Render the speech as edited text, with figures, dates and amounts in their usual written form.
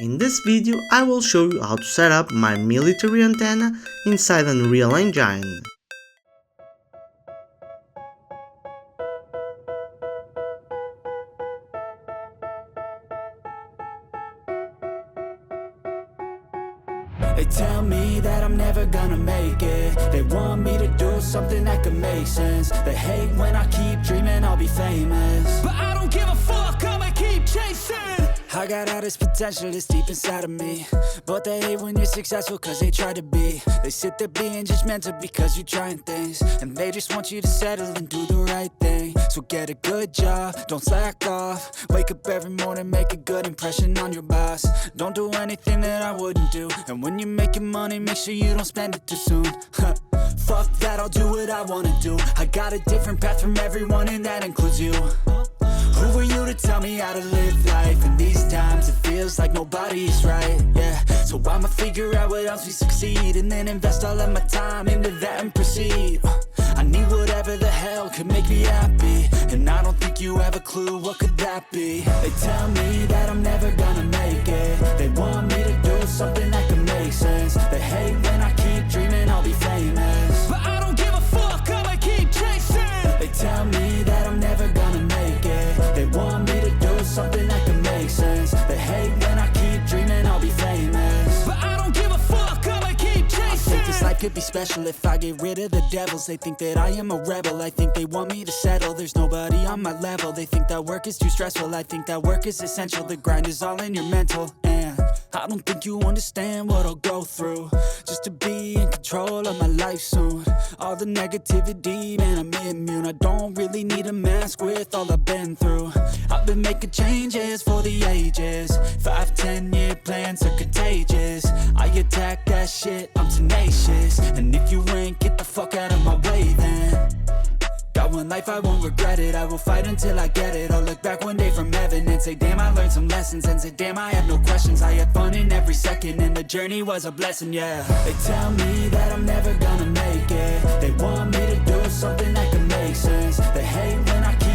In this video I will show you how to set up my military antenna inside Unreal Engine. They tell me that I'm never gonna make it. They want me to do something that could make sense. They hate when I keep dreaming I'll be famous, but I don't give a fuck, I'ma keep chasing. I got all this potential that's deep inside of me, but they hate when you're successful cause they try to be. They sit there being judgmental because you're trying things, and they just want you to settle and do the right thing. So get a good job, don't slack off. Wake up every morning, make a good impression on your boss. Don't do anything that I wouldn't do, and when you're making money, make sure you don't spend it too soon. Fuck that, I'll do what I wanna do. I got a different path from everyone, and that includes you. Who are you to tell me how to live life? In these times it feels like nobody is right, yeah. So I'ma figure out what else we succeed, and then invest all of my time into that and proceed. I need whatever the hell could make me happy, and I don't think you have a clue what could that be. They tell me that I'm never gonna make it. They want me to do something that could make sense. They hate when I keep dreaming I'll be famous, but I don't give a fuck, I'ma keep chasing. They tell me that I'm never gonna make it. They want me to do something that can make sense. They hate when I keep dreaming I'll be famous, but I don't give a fuck, I'ma keep chasing. I think this life could be special if I get rid of the devils. They think that I am a rebel, I think they want me to settle. There's nobody on my level, they think that work is too stressful. I think that work is essential, the grind is all in your mental. And I don't think you understand what I'll go through just to be in control of my life soon. All the negativity, man, I'm immune. I don't really need a mask with all I've been through. I've been making changes for the ages. 5-10 year plans are contagious. I attack that shit, I'm tenacious. And if you ain't, get the fuck out of my way then. Got one life, I won't regret it. I will fight until I get it. I'll look back one day from heaven and say, damn, I learned some lessons. And say, damn, I have no questions. I had fun in every second, and the journey was a blessing, yeah. They tell me that I'm never gonna make it. They want me to do something that can make sense. They hate when I keep